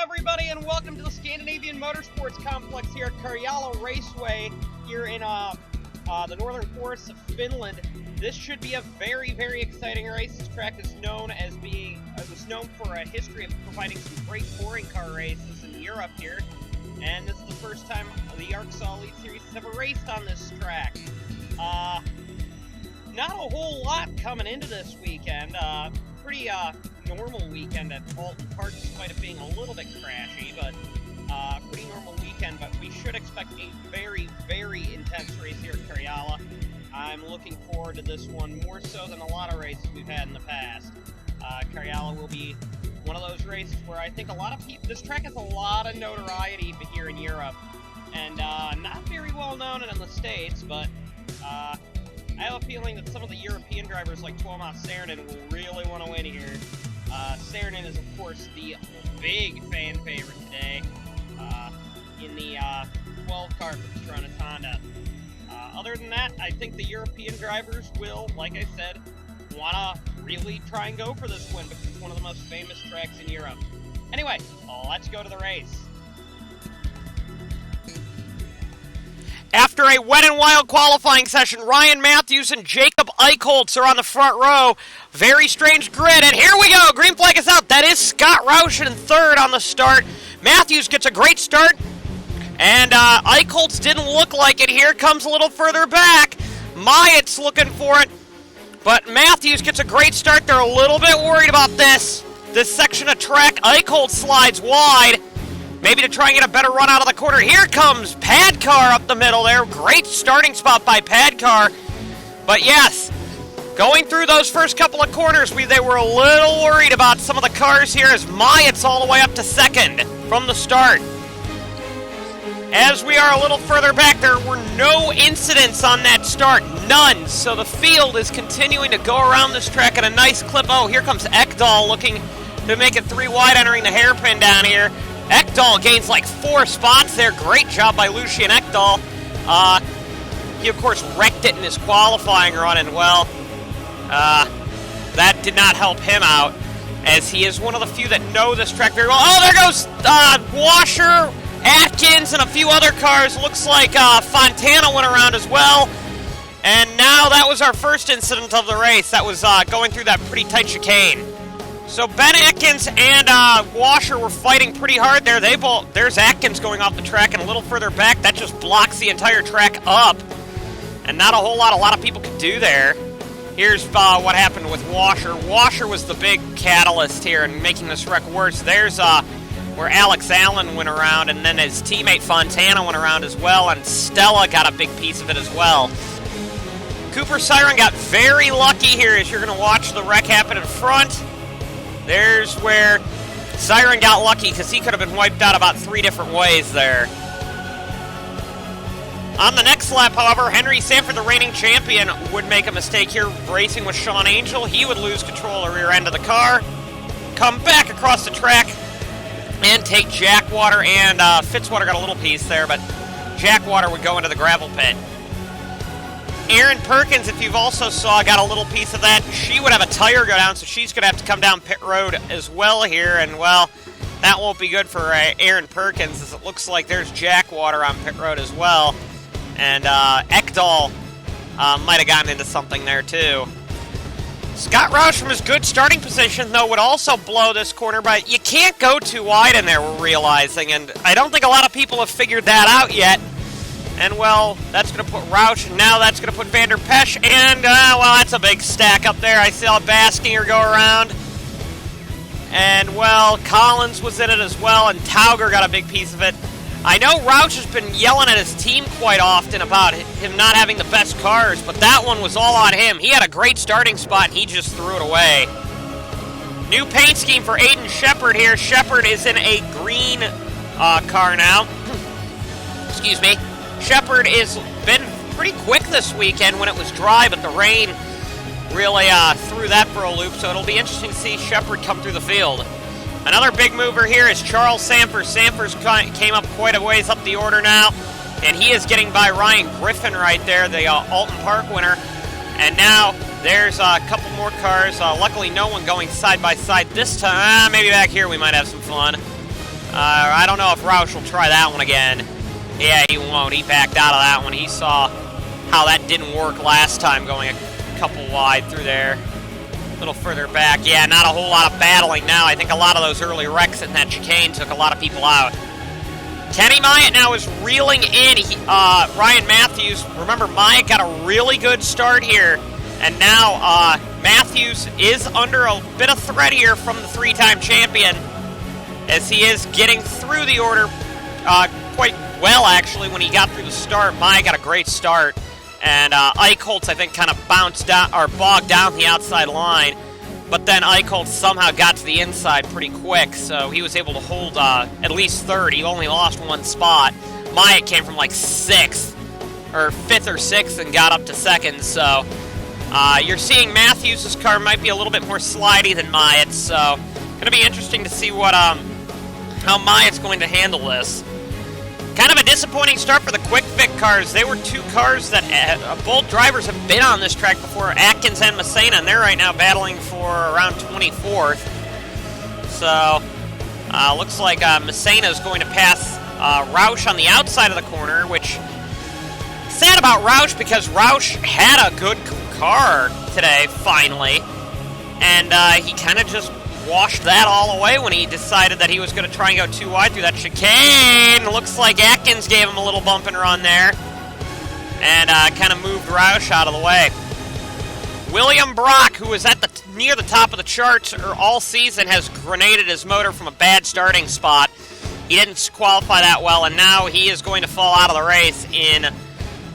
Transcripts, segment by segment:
everybody, and welcome to the Scandanavian Motorsports Complex here at Karjala Raceway here in the northern forests of Finland. This should be a very, very exciting race. This track is known as was known for a history of providing some great touring car races in Europe here, and this is the first time the ARCSOA Elite Series has ever raced on this track. Not a whole lot coming into this weekend. Pretty normal weekend at Alton Park, despite it being a little bit crashy, but pretty normal weekend. But we should expect a very, very intense race here at Karjala. I'm looking forward to this one more so than a lot of races we've had in the past. Karjala will be one of those races where I think a lot of people, this track has a lot of notoriety here in Europe, and not very well known in the States, but I have a feeling that some of the European drivers like Tuomas Saarinen will really want to win here. Saarinen is, of course, the big fan favorite today in the 12 car for Petronas Honda. Other than that, I think the European drivers will, like I said, want to really try and go for this win because it's one of the most famous tracks in Europe. Anyway, let's go to the race. After a wet and wild qualifying session, Ryan Matthews and Jacob Eichholz are on the front row. Very strange grid, and here we go. Green flag is out. That is Scott Roush in third on the start. Matthews gets a great start, and Eichholz didn't look like it. Here comes a little further back. Myatt's looking for it, but Matthews gets a great start. They're a little bit worried about this section of track. Eichholz slides wide. Maybe to try and get a better run out of the corner. Here comes Padcar up the middle there. Great starting spot by Padcar. But yes, going through those first couple of corners, they were a little worried about some of the cars here as Myatt's all the way up to second from the start. As we are a little further back, there were no incidents on that start. None. So the field is continuing to go around this track at a nice clip. Oh, here comes Ekdahl looking to make it 3 wide entering the hairpin down here. Ekdahl gains like 4 spots there. Great job by Lucien Ekdahl. He, of course, wrecked it in his qualifying run, and, well, that did not help him out, as he is one of the few that know this track very well. Oh, there goes Washer, Atkins, and a few other cars. Looks like Fontana went around as well. And now that was our first incident of the race. That was going through that pretty tight chicane. So Ben Atkins and Washer were fighting pretty hard there. There's Atkins going off the track, and a little further back, that just blocks the entire track up. And not a lot of people could do there. Here's what happened with Washer. Washer was the big catalyst here in making this wreck worse. There's where Alex Allen went around, and then his teammate Fontana went around as well, and Stella got a big piece of it as well. Cooper Siren got very lucky here as you're going to watch the wreck happen in front. There's where Siren got lucky because he could have been wiped out about 3 different ways there. On the next lap, however, Henry Sanford, the reigning champion, would make a mistake here racing with Sean Angel. He would lose control of the rear end of the car, come back across the track, and take Jackwater, and Fitzwater got a little piece there, but Jackwater would go into the gravel pit. Aaron Perkins, if you've also saw, got a little piece of that. She would have a tire go down, so she's going to have to come down pit road as well here. And, well, that won't be good for Aaron Perkins, as it looks like there's Jackwater on pit road as well. And Ekdahl might have gotten into something there, too. Scott Roush, from his good starting position, though, would also blow this corner, but you can't go too wide in there, we're realizing. And I don't think a lot of people have figured that out yet. And, well, that's going to put Roush, and now that's going to put Van der Pesch, and, well, that's a big stack up there. I saw Baskinger go around. And, well, Collins was in it as well, and Tauger got a big piece of it. I know Roush has been yelling at his team quite often about him not having the best cars, but that one was all on him. He had a great starting spot, and he just threw it away. New paint scheme for Aiden Shepard here. Shepard is in a green car now. Excuse me. Shepard has been pretty quick this weekend when it was dry, but the rain really threw that for a loop, so it'll be interesting to see Shepard come through the field. Another big mover here is Charles Sampers. Sampers came up quite a ways up the order now, and he is getting by Ryan Griffin right there, the Alton Park winner. And now there's a couple more cars. Luckily, no one going side by side this time. Maybe back here we might have some fun. I don't know if Roush will try that one again. Yeah, he won't. He backed out of that one. He saw how that didn't work last time, going a couple wide through there. A little further back. Yeah, not a whole lot of battling now. I think a lot of those early wrecks in that chicane took a lot of people out. Kenny Myatt now is reeling in. Ryan Matthews, remember, Myatt got a really good start here. And now Matthews is under a bit of threat here from the three-time champion, as he is getting through the order quite well, actually. When he got through the start, Myatt got a great start. And Eichholz, I think, kind of bounced down, or bogged down the outside line. But then Eichholz somehow got to the inside pretty quick, so he was able to hold at least third. He only lost one spot. Myatt came from like 6th, or 5th or 6th, and got up to 2nd. So you're seeing Matthews' car might be a little bit more slidey than Myatt's. So going to be interesting to see what how Myatt's going to handle this. Kind of a disappointing start for the Quick Fit cars. They were two cars that both drivers have been on this track before, Atkins and Messina, and they're right now battling for around 24th. So, looks like Messina is going to pass Roush on the outside of the corner, which, sad about Roush, because Roush had a good car today, finally, and he kind of just washed that all away when he decided that he was going to try and go too wide through that chicane. Looks like Atkins gave him a little bump and run there, and kind of moved Roush out of the way. William Brock, who was at near the top of the charts all season, has grenaded his motor from a bad starting spot. He didn't qualify that well, and now he is going to fall out of the race in,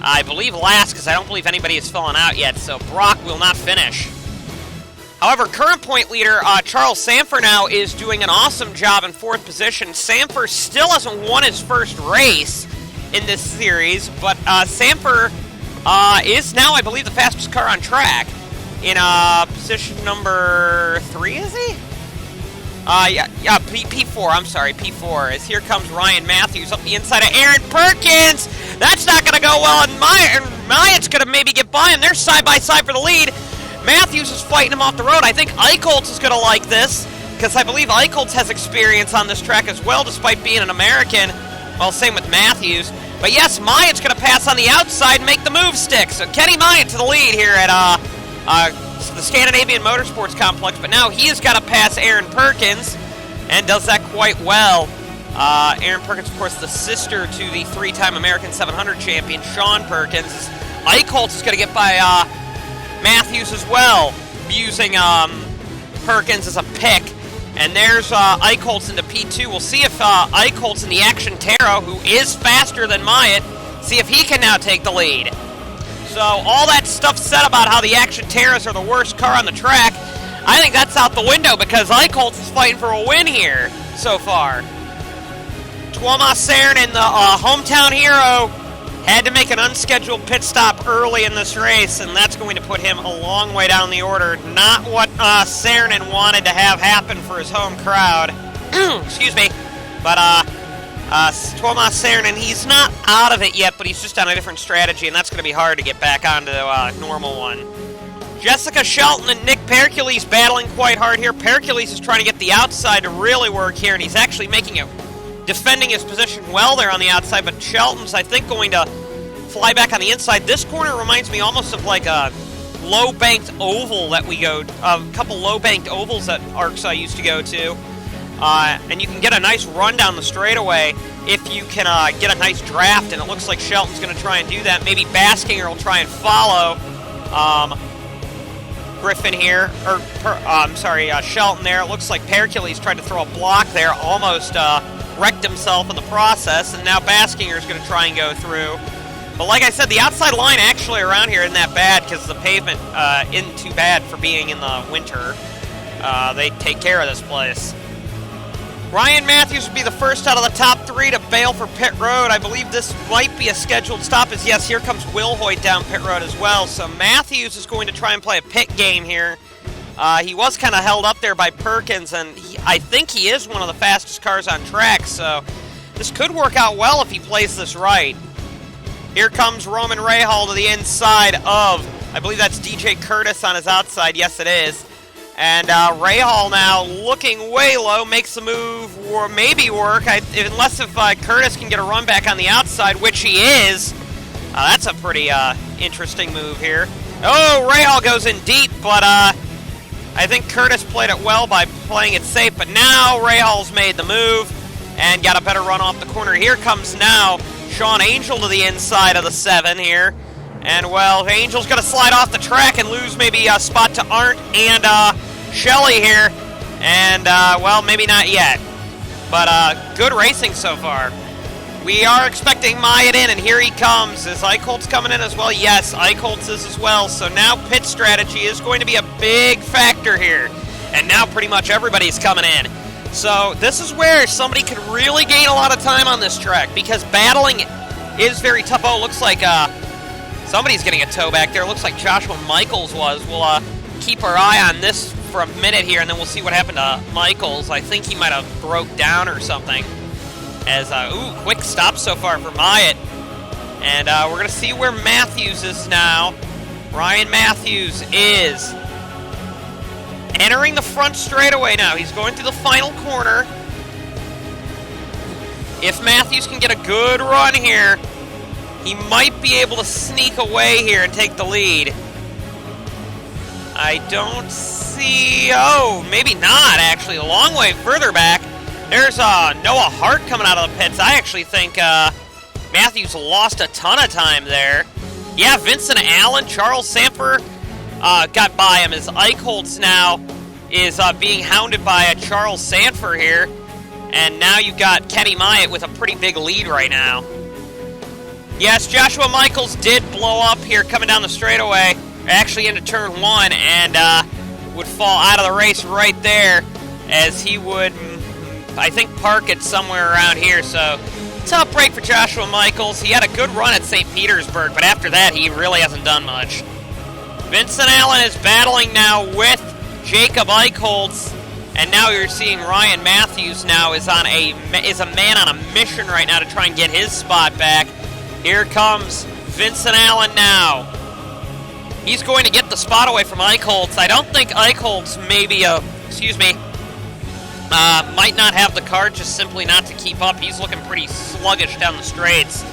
I believe, last, because I don't believe anybody has fallen out yet, so Brock will not finish. However, current point leader Charles Sanford now is doing an awesome job in 4th position. Sanford still hasn't won his first race in this series, but Sanford is now, I believe, the fastest car on track in position number 3, is he? P4, I'm sorry, P4. As here comes Ryan Matthews up the inside of Aaron Perkins. That's not going to go well, and Myatt's going to maybe get by him. They're side by side for the lead. Matthews is fighting him off the road. I think Eichholz is going to like this, because I believe Eichholz has experience on this track as well, despite being an American. Well, same with Matthews. But yes, Myatt's going to pass on the outside and make the move stick. So Kenny Myatt to the lead here at the Scandanavian Motorsports Complex. But now he has got to pass Aaron Perkins, and does that quite well. Aaron Perkins, of course, the sister to the 3-time American 700 champion, Sean Perkins. Eichholz is going to get by Matthews as well, using Perkins as a pick. And there's Eichholz into P2. We'll see if Eichholz in the Action Terra, who is faster than Myatt, see if he can now take the lead. So all that stuff said about how the Action Terras are the worst car on the track, I think that's out the window, because Eichholz is fighting for a win here so far. Tuomas Saarinen, the hometown hero, had to make an unscheduled pit stop early in this race, and that's going to put him a long way down the order. Not what Saarinen wanted to have happen for his home crowd. Excuse me. But Tuomas Saarinen, he's not out of it yet, but he's just on a different strategy, and that's going to be hard to get back onto the normal one. Jessica Shelton and Nick Percules battling quite hard here. Percules is trying to get the outside to really work here, and he's actually defending his position well there on the outside, but Shelton's, I think, going to fly back on the inside. This corner reminds me almost of like a low-banked oval that we go, a couple low-banked ovals that ARCSOA used to go to, and you can get a nice run down the straightaway if you can get a nice draft, and it looks like Shelton's going to try and do that. Maybe Baskinger will try and follow Griffin here, or Shelton there. It looks like Percules tried to throw a block there, almost wrecked himself in the process, and now Baskinger is going to try and go through. But like I said, the outside line actually around here isn't that bad, because the pavement isn't too bad for being in the winter. They take care of this place. Ryan Matthews would be the first out of the top 3 to bail for pit road. I believe this might be a scheduled stop, as yes, here comes Will Hoyt down pit road as well. So Matthews is going to try and play a pit game here. He was kind of held up there by Perkins, and I think he is one of the fastest cars on track, so this could work out well if he plays this right. Here comes Roman Rahal to the inside of, I believe that's DJ Curtis on his outside. Yes, it is. And Rahal now looking way low, makes the move, or maybe work, unless if Curtis can get a run back on the outside, which he is. That's a pretty interesting move here. Oh, Rahal goes in deep, but I think Curtis played it well by playing it safe, but now Rahal's made the move and got a better run off the corner. Here comes now Sean Angel to the inside of the 7 here. And, well, Angel's going to slide off the track and lose maybe a spot to Arndt and Shelley here. And, well, maybe not yet. But good racing so far. We are expecting Myatt in, and here he comes. Is Eichholz coming in as well? Yes, Eichholz is as well. So now pit strategy is going to be a big factor here. And now pretty much everybody's coming in. So this is where somebody could really gain a lot of time on this track, because battling is very tough. Oh, it looks like somebody's getting a tow back there. It looks like Joshua Michaels was. We'll keep our eye on this for a minute here, and then we'll see what happened to Michaels. I think he might have broke down or something. As, ooh, quick stop so far for Myatt. And we're going to see where Matthews is now. Ryan Matthews is entering the front straightaway now. He's going through the final corner. If Matthews can get a good run here, he might be able to sneak away here and take the lead. I don't see... Oh, maybe not, actually. A long way further back. There's Noah Hart coming out of the pits. I actually think Matthews lost a ton of time there. Yeah, Vincent Allen, Charles Sanford got by him, as Eichholz now is being hounded by Charles Sanford here. And now you've got Kenny Myatt with a pretty big lead right now. Yes, Joshua Michaels did blow up here coming down the straightaway, actually into turn 1, and would fall out of the race right there, as he would, I think, park it somewhere around here. So tough break for Joshua Michaels. He had a good run at St. Petersburg, but after that he really hasn't done much. Vincent Allen is battling now with Jacob Eichholz, and now you're seeing Ryan Matthews now is a man on a mission right now to try and get his spot back. Here comes Vincent Allen now. He's going to get the spot away from Eichholz. I don't think Eichholz might not have the car, just simply not to keep up. He's looking pretty sluggish down the straights.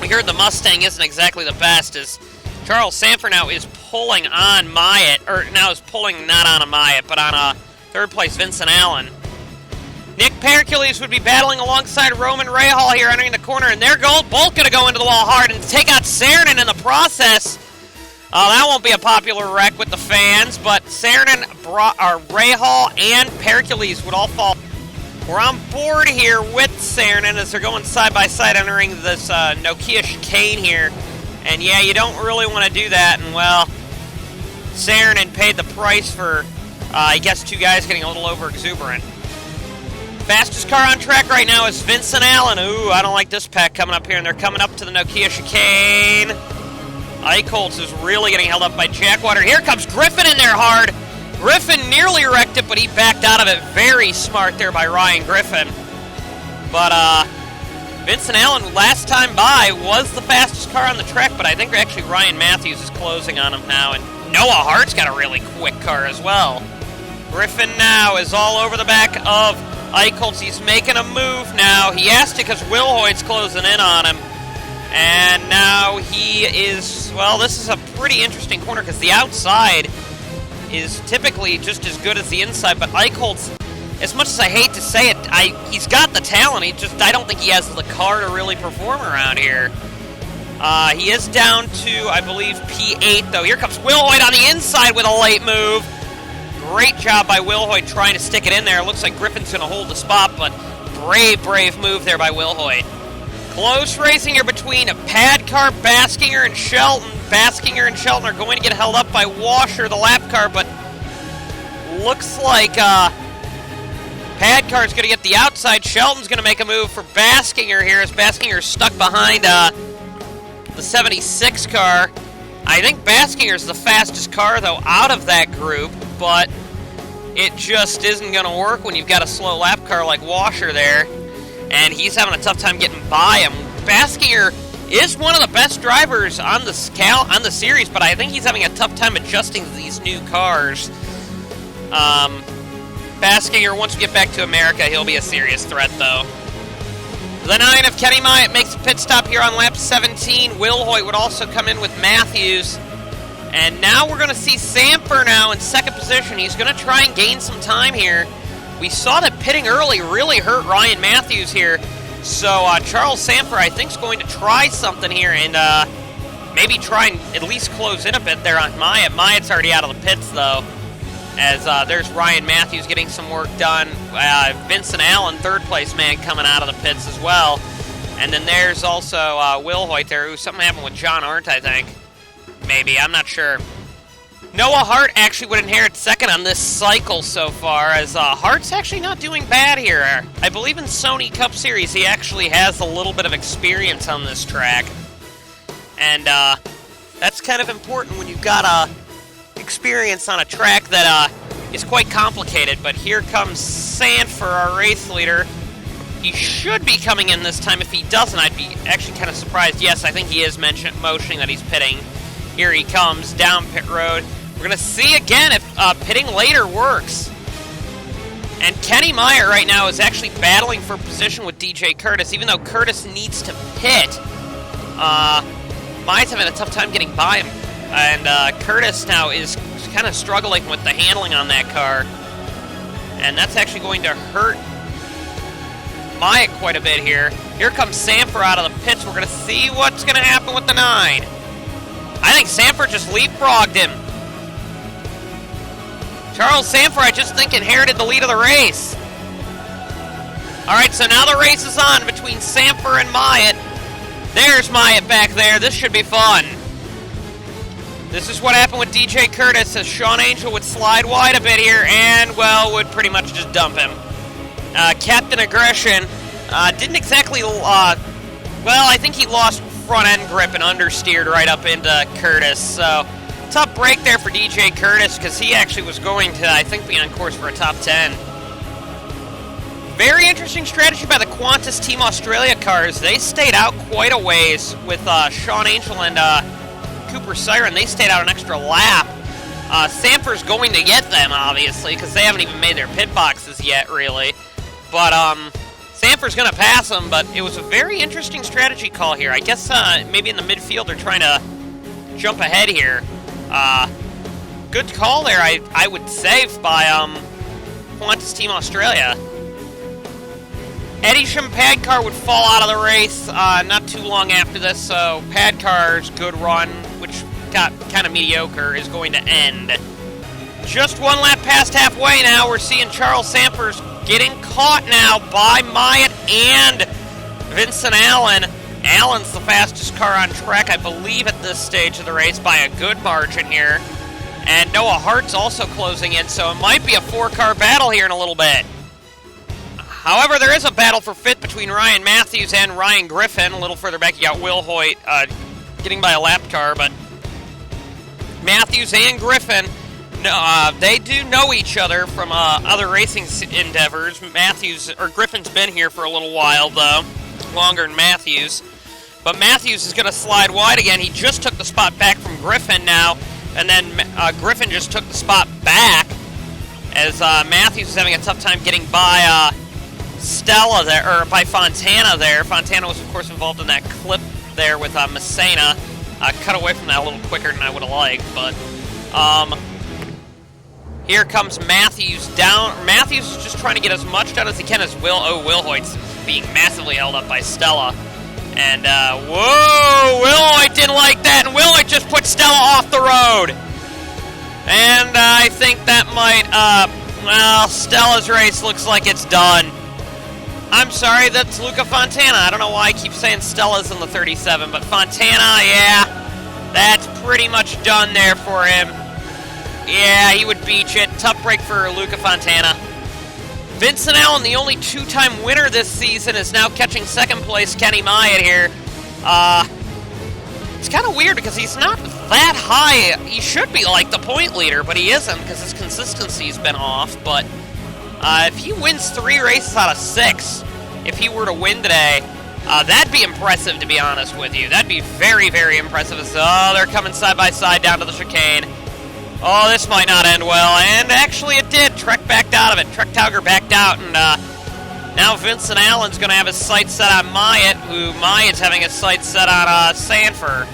We heard the Mustang isn't exactly the best, as Charles Sanford now is pulling on Myatt, or now is pulling not on a Myatt, but on third place Vincent Allen. Nick Percules would be battling alongside Roman Rahal here entering the corner, and they're both going to go into the wall hard and take out Saarinen in the process. That won't be a popular wreck with the fans, but Saarinen, Rahal, and Percules would all fall. We're on board here with Saarinen as they're going side by side entering this Nokia chicane here. And yeah, you don't really want to do that, and well, Saarinen paid the price for, I guess, two guys getting a little over exuberant. Fastest car on track right now is Vincent Allen. Ooh, I don't like this pack coming up here, and they're coming up to the Nokia chicane. Eichholz is really getting held up by Jackwater. Here comes Griffin in there hard. Griffin nearly wrecked it, but he backed out of it. Very smart there by Ryan Griffin. But Vincent Allen, last time by, was the fastest car on the track, but I think actually Ryan Matthews is closing on him now, and Noah Hart's got a really quick car as well. Griffin now is all over the back of Eichholz. He's making a move now. He asked it because Wilhoit's closing in on him. And now he is, well, this is a pretty interesting corner because the outside is typically just as good as the inside, but Eichholz, as much as I hate to say it, he's got the talent. I don't think he has the car to really perform around here. He is down to, I believe, P8, though. Here comes Wilhoit on the inside with a late move. Great job by Wilhoit trying to stick it in there. Looks like Griffin's going to hold the spot, but brave move there by Wilhoit. Close racing here between Pad Car, Baskinger, and Shelton. Baskinger and Shelton are going to get held up by Washer, the lap car, but looks like Pad Car is going to get the outside. Shelton's going to make a move for Baskinger here as Baskinger's stuck behind the 76 car. I think Baskinger's the fastest car, though, out of that group, but it just isn't going to work when you've got a slow lap car like Washer there, and he's having a tough time getting by him. Baskinger is one of the best drivers on the series, but I think he's having a tough time adjusting to these new cars. Baskinger, once we get back to America, he'll be a serious threat, though. The 9 of Kenny Myatt makes a pit stop here on lap 17. Will Hoyt would also come in with Matthews. And now we're going to see Samper now in second position. He's going to try and gain some time here. We saw that pitting early really hurt Ryan Matthews here. So Charles Samper, I think, is going to try something here and maybe try and at least close in a bit there on Myatt. Myatt's already out of the pits, though, as there's Ryan Matthews getting some work done. Vincent Allen, third place man, coming out of the pits as well. And then there's also Will Hoyt there. Ooh, something happened with John Arndt, I think. Maybe, I'm not sure. Noah Hart actually would inherit second on this cycle so far, as Hart's actually not doing bad here. I believe in Sony Cup Series he actually has a little bit of experience on this track. And that's kind of important when you've got experience on a track that is quite complicated. But here comes Sanford, our race leader. He should be coming in this time. If he doesn't, I'd be actually kind of surprised. Yes, I think he is motioning that he's pitting. Here he comes down pit road. We're going to see again if pitting later works. And Kenny Myatt right now is actually battling for position with DJ Curtis, even though Curtis needs to pit. Myatt's having a tough time getting by him. And Curtis now is kind of struggling with the handling on that car. And that's actually going to hurt Myatt quite a bit here. Here comes Samper out of the pits. We're going to see what's going to happen with the 9. I think Samper just leapfrogged him. Charles Samper, I just think, inherited the lead of the race. All right, so now the race is on between Samper and Myatt. There's Myatt back there. This should be fun. This is what happened with DJ Curtis, as Sean Angel would slide wide a bit here and, well, would pretty much just dump him. Captain Aggression didn't exactly, well, I think he lost front-end grip and understeered right up into Curtis. So, tough break there for DJ Curtis, because he actually was going to, I think, be on course for a top 10. Very interesting strategy by the Qantas Team Australia cars. They stayed out quite a ways with Sean Angel and Cooper Siren. They stayed out an extra lap. Samper's going to get them, obviously, because they haven't even made their pit boxes yet, really. But Samper's going to pass them, but it was a very interesting strategy call here. I guess maybe in the midfield they're trying to jump ahead here. Good call there, I would say, by Qantas Team Australia. Eddie Padcar would fall out of the race not too long after this, so Padcar's good run, which got kind of mediocre, is going to end. Just one lap past halfway now, we're seeing Charles Samper's getting caught now by Myatt and Vincent Allen. Allen's the fastest car on track, I believe, at this stage of the race by a good margin here. And Noah Hart's also closing in, so it might be a 4-car battle here in a little bit. However, there is a battle for fifth between Ryan Matthews and Ryan Griffin. A little further back, you got Will Hoyt getting by a lap car, but Matthews and Griffin, they do know each other from other racing endeavors. Griffin's been here for a little while, though, longer than Matthews. But Matthews is going to slide wide again. He just took the spot back from Griffin now, and then Griffin just took the spot back as Matthews is having a tough time getting by Stella there, or by Fontana there. Fontana was, of course, involved in that clip there with Messina. Cut away from that a little quicker than I would have liked, but here comes Matthews down. Matthews is just trying to get as much done as he can as Will Hoyt's being massively held up by Stella. And, whoa, Will Hoyt didn't like that, and Will Hoyt just put Stella off the road. And I think that might, well, Stella's race looks like it's done. I'm sorry, that's Luca Fontana. I don't know why I keep saying Stella's in the 37, but Fontana, yeah, that's pretty much done there for him. Yeah, he would beach it. Tough break for Luca Fontana. Vincent Allen, the only two-time winner this season, is now catching second place. Kenny Myatt here. It's kind of weird because he's not that high. He should be like the point leader, but he isn't because his consistency's been off. But if he wins 3 races out of 6, if he were to win today, That'd be impressive, to be honest with you. That'd be very, very impressive. Oh, they're coming side by side down to the chicane. Oh, this might not end well, and actually it did. Trek backed out of it. Trek Tauger backed out, and now Vincent Allen's going to have his sights set on Myatt, who Myatt's having his sights set on Sanford.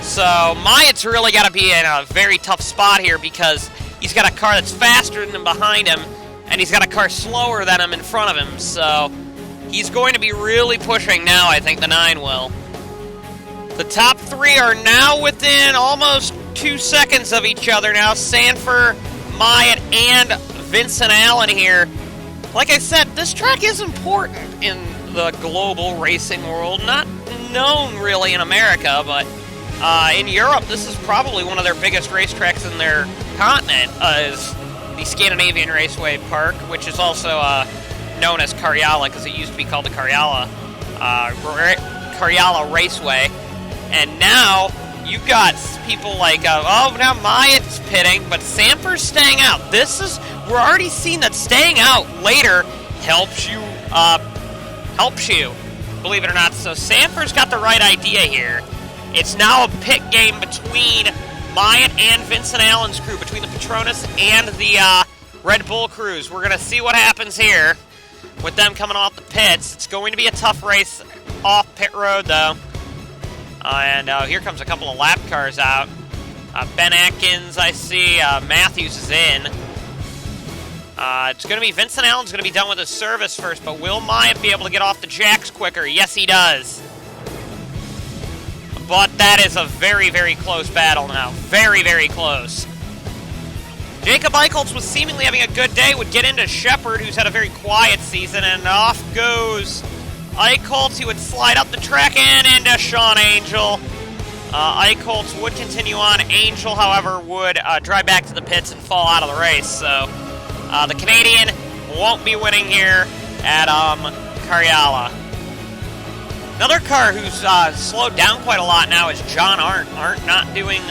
So Myatt's really got to be in a very tough spot here because he's got a car that's faster than him behind him, and he's got a car slower than him in front of him. So he's going to be really pushing now, I think the 9 will. The top 3 are now within almost 2 seconds of each other now. Sanford, Myatt, and Vincent Allen here. Like I said, this track is important in the global racing world. Not known really in America, but in Europe, this is probably one of their biggest racetracks in their continent, is the Scandinavian Raceway Park, which is also known as Karjala, because it used to be called the Karjala Raceway. And now you've got people like, now Myatt's pitting, but Sanford's staying out. We're already seeing that staying out later helps you, believe it or not. So Sanford's got the right idea here. It's now a pit game between Myatt and Vincent Allen's crew, between the Petronas and the Red Bull crews. We're going to see what happens here with them coming off the pits. It's going to be a tough race off pit road, though. And here comes a couple of lap cars out. Ben Atkins, I see. Matthews is in. It's going to be Vincent Allen's going to be done with his service first, but will Myatt be able to get off the jacks quicker? Yes, he does. But that is a very, very close battle now. Very, very close. Jacob Eicholtz was seemingly having a good day, would get into Shepard, who's had a very quiet season, and off goes Eicholtz. He would slide up the track and into Sean Angel. Eicholtz would continue on. Angel, however, would drive back to the pits and fall out of the race. So the Canadian won't be winning here at Karjala. Another car who's slowed down quite a lot now is John Arndt. Arndt not doing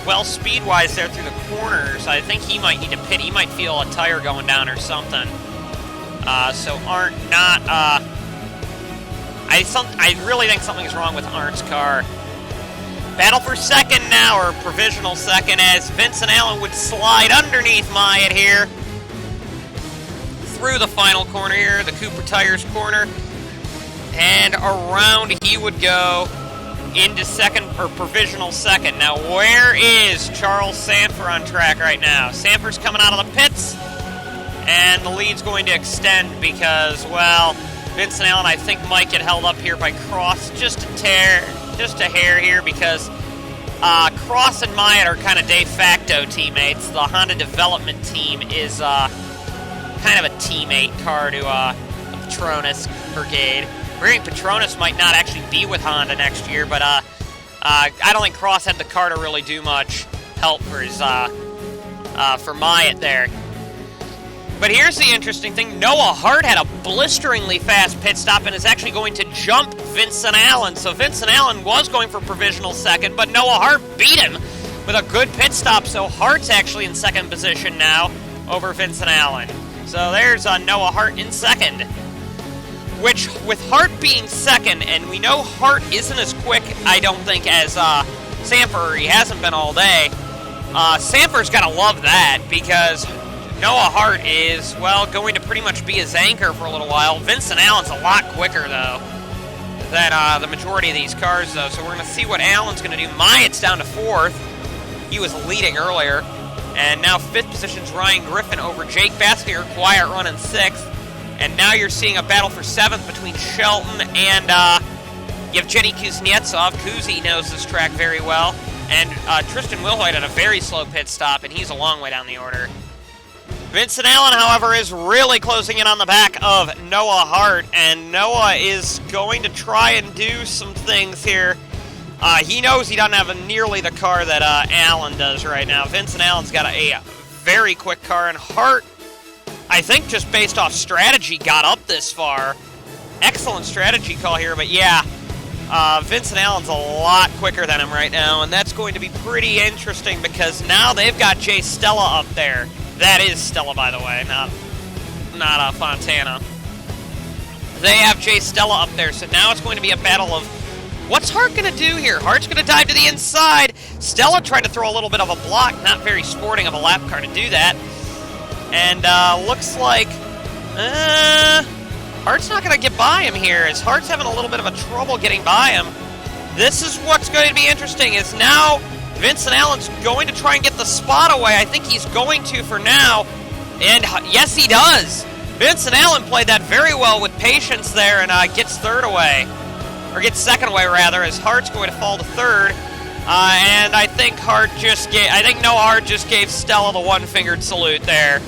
well speed-wise there through the corners. I think he might need to pit. He might feel a tire going down or something. So Arndt not... I really think something's wrong with Arndt's car. Battle for second now, or provisional second, as Vincent Allen would slide underneath Myatt here. Through the final corner here, the Cooper Tires corner. And around he would go into second, or provisional second. Now, where is Charles Sanford on track right now? Sanford's coming out of the pits, and the lead's going to extend because, well, Vincent Allen, I think, might get held up here by Cross just a hair here, because Cross and Myatt are kind of de facto teammates. The Honda development team is kind of a teammate car to the Petronas Brigade. We're hearing Petronas might not actually be with Honda next year, but I don't think Cross had the car to really do much help for his for Myatt there. But here's the interesting thing. Noah Hart had a blisteringly fast pit stop and is actually going to jump Vincent Allen. So Vincent Allen was going for provisional second, but Noah Hart beat him with a good pit stop. So Hart's actually in second position now over Vincent Allen. So there's Noah Hart in second. Which, with Hart being second, and we know Hart isn't as quick, I don't think, as Sanford. He hasn't been all day. Sanford's got to love that, because Noah Hart is, well, going to pretty much be his anchor for a little while. Vincent Allen's a lot quicker, though, than the majority of these cars, though. So we're going to see what Allen's going to do. Myatt's down to fourth. He was leading earlier. And now fifth position's Ryan Griffin over Jake Baskier, quiet run in sixth. And now you're seeing a battle for seventh between Shelton and Yevgeny Kuznetsov. Kuzi knows this track very well. And Tristan Wilhoit had a very slow pit stop, and he's a long way down the order. Vincent Allen, however, is really closing in on the back of Noah Hart, and Noah is going to try and do some things here. He knows he doesn't have nearly the car that Allen does right now. Vincent Allen's got a very quick car, and Hart, I think just based off strategy, got up this far. Excellent strategy call here, but yeah, Vincent Allen's a lot quicker than him right now, and that's going to be pretty interesting because now they've got Jay Stella up there. That is Stella, by the way, not Fontana. they have Jay Stella up there, so now it's going to be a battle of what's Hart going to do here? Hart's going to dive to the inside. Stella tried to throw a little bit of a block, not very sporting of a lap car to do that. And looks like Hart's not going to get by him here, as Hart's having a little bit of a trouble getting by him. This is what's going to be interesting, is now Vincent Allen's going to try and get the spot away. I think he's going to for now, and yes, he does. Vincent Allen played that very well with patience there and gets third away. Or gets second away, rather, as Hart's going to fall to third. And I think Noah Hart just gave Stella the one-fingered salute there.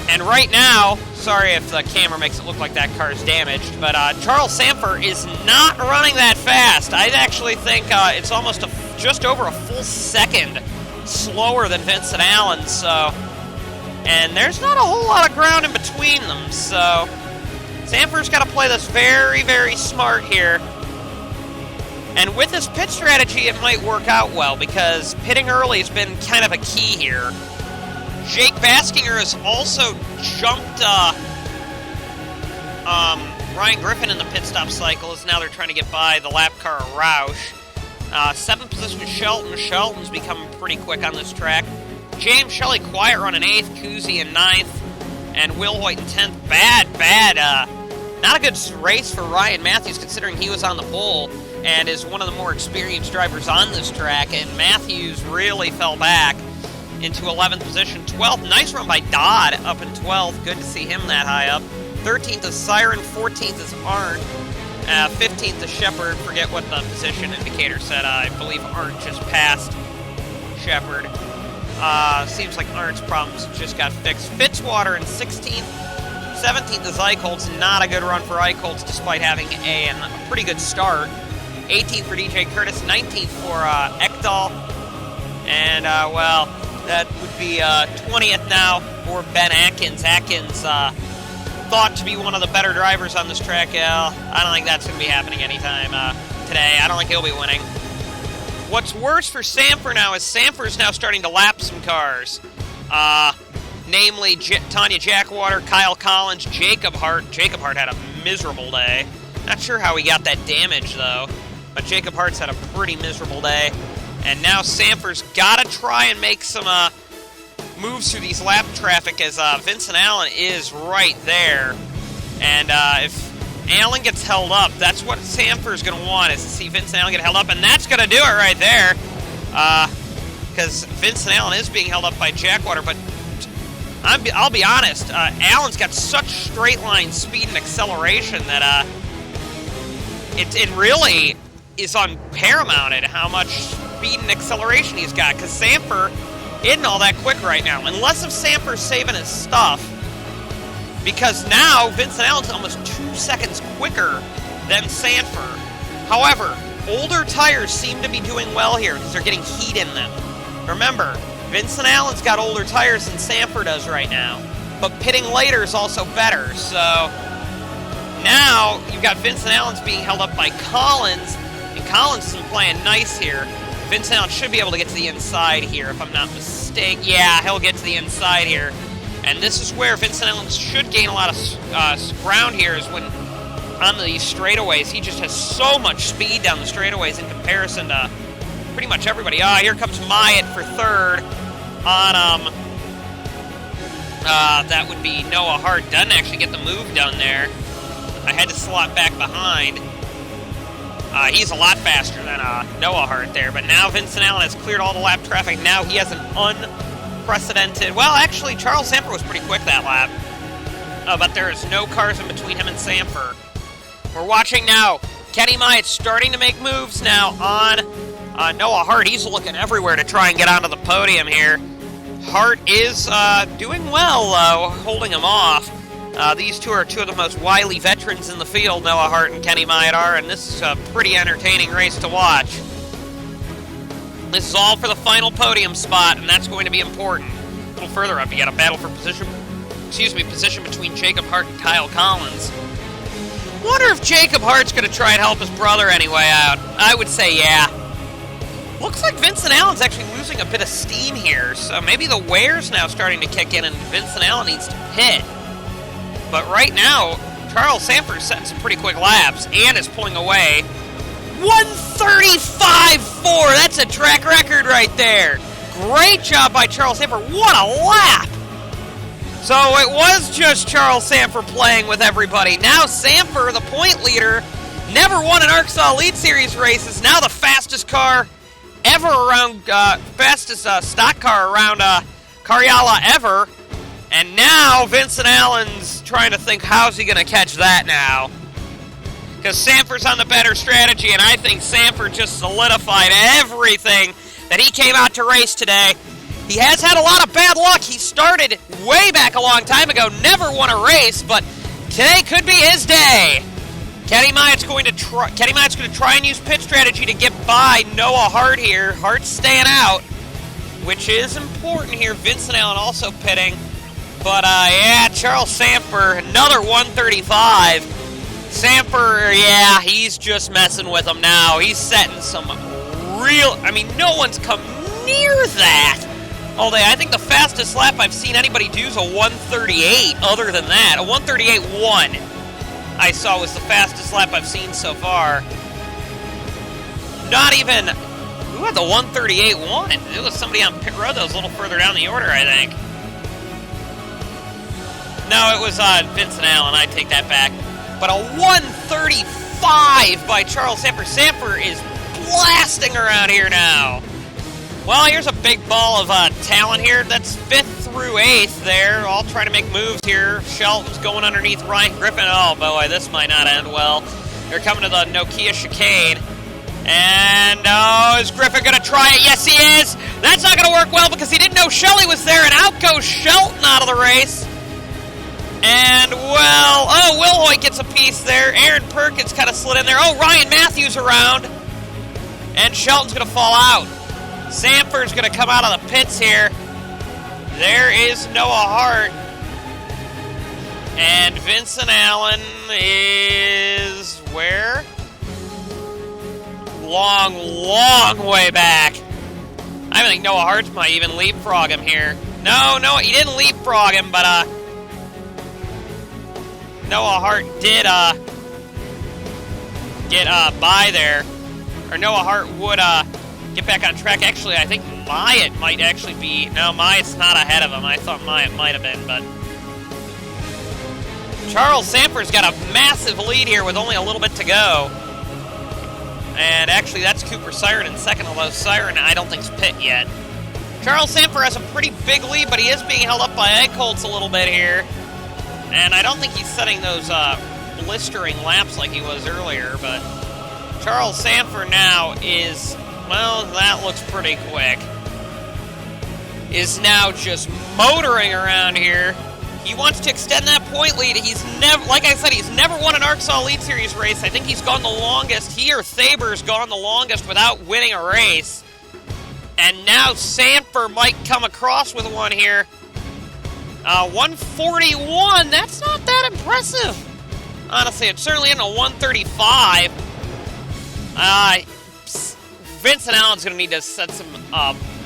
And right now, sorry if the camera makes it look like that car's damaged, but Charles Sanford is not running that fast. I actually think it's almost just over a full second slower than Vincent Allen, so... And there's not a whole lot of ground in between them, so... Sanford's got to play this very, very smart here. And with his pit strategy, it might work out well, because pitting early has been kind of a key here. Jake Baskinger has also jumped Ryan Griffin in the pit stop cycle, as now they're trying to get by the lap car of Roush. 7th position Shelton. Shelton's becoming pretty quick on this track. James Shelley Quiet run in 8th, Kuzi in 9th, and Will Hoyt in 10th. Bad, not a good race for Ryan Matthews, considering he was on the pole and is one of the more experienced drivers on this track, and Matthews really fell back into 11th position. 12th, nice run by Dodd up in 12th. Good to see him that high up. 13th is Siren, 14th is Arndt, 15th is Shepard. Forget what the position indicator said. I believe Arndt just passed Shepard. Seems like Arndt's problems just got fixed. Fitzwater in 16th. 17th is Eichholz. Not a good run for Eichholz, despite having a pretty good start. 18th for DJ Curtis. 19th for Ekdahl. And, well, that would be 20th now for Ben Atkins. Atkins thought to be one of the better drivers on this track. I don't think that's going to be happening anytime today. I don't think he'll be winning. What's worse for Sanford now is Sanford's now starting to lap some cars. Namely Tanya Jackwater, Kyle Collins, Jacob Hart. Jacob Hart had a miserable day. Not sure how he got that damage, though. But Jacob Hart's had a pretty miserable day. And now Sanford's got to try and make some moves through these lap traffic, as Vincent Allen is right there. And if Allen gets held up, that's what Sanford's going to want, is to see Vincent Allen get held up. And that's going to do it right there. Because Vincent Allen is being held up by Jackwater, but I'll be honest, Allen's got such straight line speed and acceleration that it really is unparamounted how much speed and acceleration he's got, because Sanford isn't all that quick right now, unless if Sanford's saving his stuff, because now Vincent Allen's almost 2 seconds quicker than Sanford. However, older tires seem to be doing well here because they're getting heat in them. Remember, Vincent Allen's got older tires than Sanford does right now, but pitting later is also better. So now you've got Vincent Allen's being held up by Collins, and Collins is playing nice here. Vincent Allen should be able to get to the inside here, if I'm not mistaken. Yeah, he'll get to the inside here. And this is where Vincent Allen should gain a lot of ground here, is when on these straightaways, he just has so much speed down the straightaways in comparison to pretty much everybody. Here comes Myatt for third on, that would be Noah Hart. Doesn't actually get the move done there. I had to slot back behind. He's a lot faster than Noah Hart there, but now Vincent Allen has cleared all the lap traffic. Now he has an unprecedented... Well, actually, Charles Sanford was pretty quick that lap, but there is no cars in between him and Sanford. We're watching now. Kenny Myatt starting to make moves now on Noah Hart. He's looking everywhere to try and get onto the podium here. Hart is doing well, holding him off. These two are two of the most wily veterans in the field, Noah Hart and Kenny Myatt are, and this is a pretty entertaining race to watch. This is all for the final podium spot, and that's going to be important. A little further up, you got a battle for position between Jacob Hart and Kyle Collins. Wonder if Jacob Hart's going to try and help his brother anyway out. I would say yeah. Looks like Vincent Allen's actually losing a bit of steam here, so maybe the wear's now starting to kick in and Vincent Allen needs to pit. But right now, Charles Sanford's setting some pretty quick laps and is pulling away. 1:35.4. That's a track record right there. Great job by Charles Sanford. What a lap! So it was just Charles Sanford playing with everybody. Now Sanford, the point leader, never won an ARCSOA Elite Series race, is now the fastest car ever around, fastest stock car around Karjala ever. And now Vincent Allen's trying to think, how's he going to catch that now? Because Sanford's on the better strategy, and I think Sanford just solidified everything that he came out to race today. He has had a lot of bad luck. He started way back a long time ago, never won a race, but today could be his day. Kenny Myatt's going to try and use pit strategy to get by Noah Hart here. Hart's staying out, which is important here. Vincent Allen also pitting. But, yeah, Charles Sanford, another 135. Sanford, yeah, he's just messing with him now. He's setting some real... I mean, no one's come near that. Although I think the fastest lap I've seen anybody do is a 138 other than that. A 138.1 I saw was the fastest lap I've seen so far. Not even... Who had the 138.1? It was somebody on pit road that was a little further down the order, I think. No, it was Vincent Allen. I take that back. But a 135 by Charles Sanford. Sanford is blasting around here now. Well, here's a big ball of talent here. That's 5th through 8th there. All trying to make moves here. Shelton's going underneath Ryan Griffin. Oh, boy, this might not end well. They're coming to the Nokia chicane. And, oh, is Griffin going to try it? Yes, he is. That's not going to work well because he didn't know Shelley was there. And out goes Shelton out of the race. And, well, oh, Will Hoyt gets a piece there. Aaron Perkins kind of slid in there. Oh, Ryan Matthews around. And Shelton's going to fall out. Sanford's going to come out of the pits here. There is Noah Hart. And Vincent Allen is where? Long, long way back. I think Noah Hart might even leapfrog him here. No, he didn't leapfrog him, but, Noah Hart did, get, by there. Or Noah Hart would, get back on track. Actually, I think Myatt might actually be... No, Myatt's not ahead of him. I thought Myatt might have been, but... Charles Sanford's got a massive lead here with only a little bit to go. And actually, that's Cooper Siren in second, although Siren I don't think's pit yet. Charles Sanford has a pretty big lead, but he is being held up by Eggholtz a little bit here. And I don't think he's setting those blistering laps like he was earlier, but Charles Sanford now is, well, that looks pretty quick, is now just motoring around here. He wants to extend that point lead. He's never, like I said, he's never won an ARCSOA Elite Series race. I think he's gone the longest. He or Thaber's gone the longest without winning a race. And now Sanford might come across with one here. 141, that's not that impressive. Honestly, it certainly isn't a 135. Vincent Allen's going to need to set some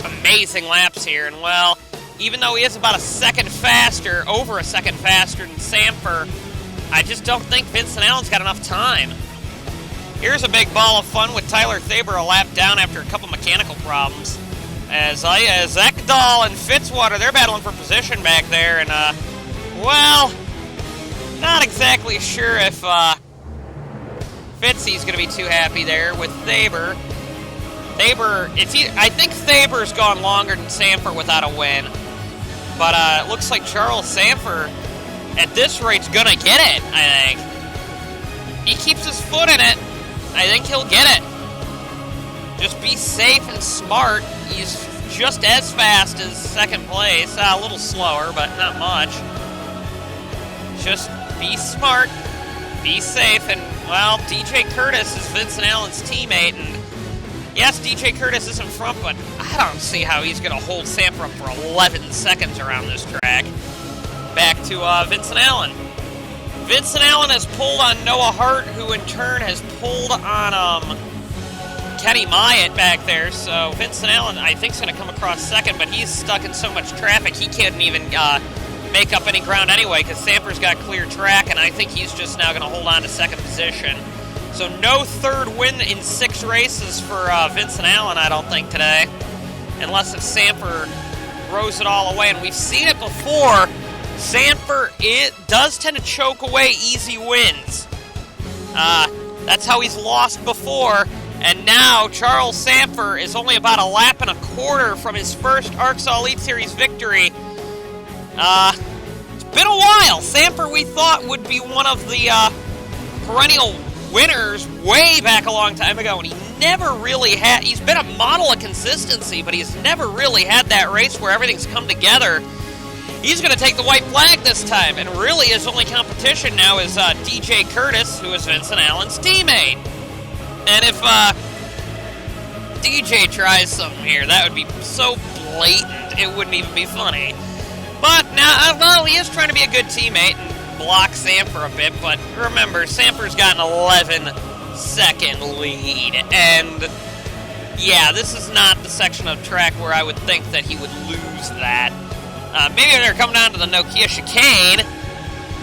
amazing laps here. And, well, even though he is about a second faster, over a second faster than Sanford, I just don't think Vincent Allen's got enough time. Here's a big ball of fun with Tyler Thaber a lap down after a couple mechanical problems. As Ekdahl and Fitzwater, they're battling for position back there, and, well, not exactly sure if, Fitzy's going to be too happy there with Thaber. I think Thaber's gone longer than Sanford without a win, but, it looks like Charles Sanford, at this rate's going to get it, I think. He keeps his foot in it. I think he'll get it. Just be safe and smart. He's just as fast as second place. A little slower, but not much. Just be smart, be safe, and, well, DJ Curtis is Vincent Allen's teammate, and yes, DJ Curtis is in front, but I don't see how he's going to hold Sanford up for 11 seconds around this track. Back to Vincent Allen. Vincent Allen has pulled on Noah Hart, who in turn has pulled on Kenny Myatt back there. So Vincent Allen, I think, is going to come across second, but he's stuck in so much traffic he can't even make up any ground anyway, because Samper's got clear track, and I think he's just now going to hold on to second position. So no third win in 6 races for Vincent Allen, I don't think, today. Unless if Samper throws it all away, and we've seen it before. Samper, it does tend to choke away easy wins. That's how he's lost before. And now Charles Samper is only about a lap and a quarter from his first ARCSOA Elite Series victory. It's been a while. Samper, we thought, would be one of the perennial winners way back a long time ago, and he never really had. He's been a model of consistency, but he's never really had that race where everything's come together. He's going to take the white flag this time, and really his only competition now is DJ Curtis, who is Vincent Allen's teammate. And if DJ tries something here, that would be so blatant, it wouldn't even be funny. But now, well, he is trying to be a good teammate and block Samper a bit, but remember, Samper's got an 11-second lead, and yeah, this is not the section of track where I would think that he would lose that. Maybe they're coming down to the Nokia chicane,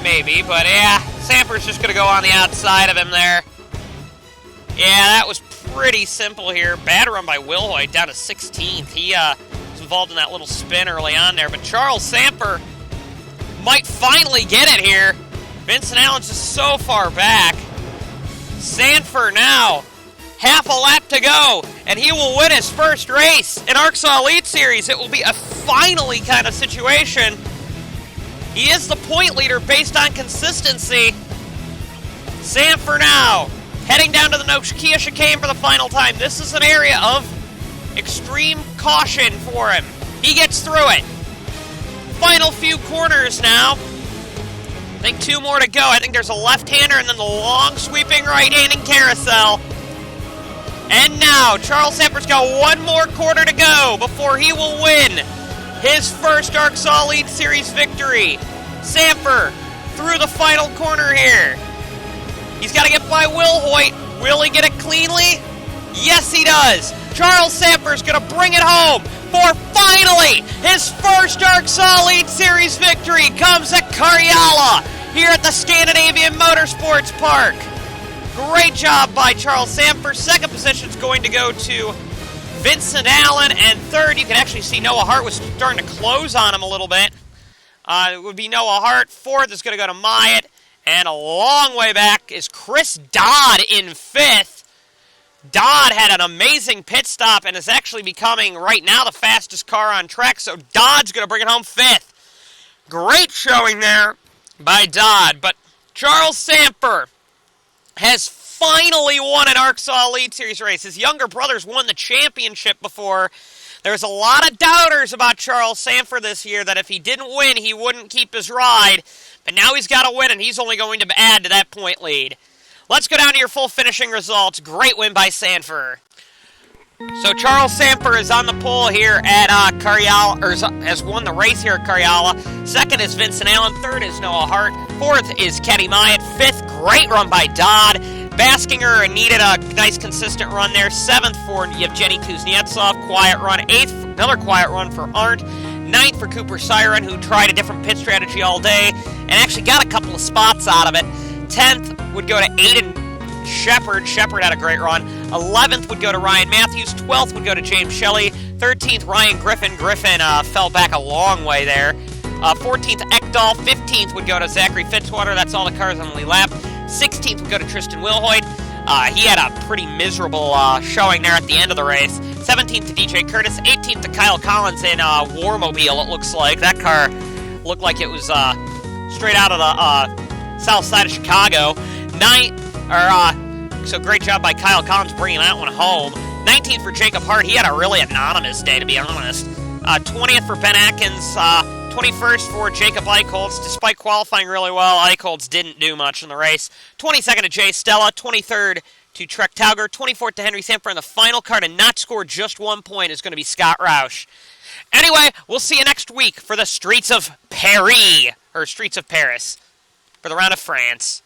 maybe, but yeah, Samper's just going to go on the outside of him there. Yeah, that was pretty simple here. Bad run by Wilhoit down to 16th. He was involved in that little spin early on there, but Charles Samper might finally get it here. Vincent Allen's just so far back. Sanford now, half a lap to go, and he will win his first race in ARCSOA Elite Series. It will be a finally kind of situation. He is the point leader based on consistency. Sanford now, heading down to the Nokia chicane for the final time. This is an area of extreme caution for him. He gets through it. Final few corners now. I think 2 more to go. I think there's a left-hander and then the long sweeping right-handing carousel. And now, Charles Samper's got 1 more quarter to go before he will win his first ARCSOA Elite Series victory. Samper through the final corner here. He's got to get by Wilhoit. Will he get it cleanly? Yes, he does. Charles Samper's going to bring it home for finally his first ARCSOA Elite Series victory. Comes at Karjala here at the Scandanavian Motorsports Park. Great job by Charles Samper. Second position is going to go to Vincent Allen. And third, you can actually see Noah Hart was starting to close on him a little bit. It would be Noah Hart. Fourth is going to go to Myatt. And a long way back is Chris Dodd in 5th. Dodd had an amazing pit stop and is actually becoming, right now, the fastest car on track. So Dodd's going to bring it home 5th. Great showing there by Dodd. But Charles Samper has finally won an ARCSOA Elite Series race. His younger brothers won the championship before. There's a lot of doubters about Charles Samper this year, that if he didn't win, he wouldn't keep his ride. But now he's got to win, and he's only going to add to that point lead. Let's go down to your full finishing results. Great win by Sanford. So Charles Samper is on the pole here at Karjala, or has won the race here at Karjala. Second is Vincent Allen. Third is Noah Hart. Fourth is Kenny Myatt. Fifth, great run by Dodd. Baskinger needed a nice consistent run there. Seventh for Yevgeny Kuznetsov, quiet run. Eighth, another quiet run for Arndt. Ninth for Cooper Siren, who tried a different pit strategy all day and actually got a couple of spots out of it. 10th would go to Aiden Shepard. Shepard had a great run. 11th would go to Ryan Matthews. 12th would go to James Shelley. 13th, Ryan Griffin. Griffin fell back a long way there. 14th, Ekdahl. 15th would go to Zachary Fitzwater. That's all the cars on the lead lap. 16th would go to Tristan Wilhoit. He had a pretty miserable showing there at the end of the race. 17th to DJ Curtis. 18th to Kyle Collins in Warmobile, it looks like. That car looked like it was straight out of the south side of Chicago. So great job by Kyle Collins bringing that one home. 19th for Jacob Hart. He had a really anonymous day, to be honest. 20th for Ben Atkins. 21st for Jacob Eichholz. Despite qualifying really well, Eichholz didn't do much in the race. 22nd to Jay Stella. 23rd to Trek Tauger. 24th to Henry Samper. And the final car to not score just 1 point is going to be Scott Roush. Anyway, we'll see you next week for the Streets of Paris, or Streets of Paris, for the round of France.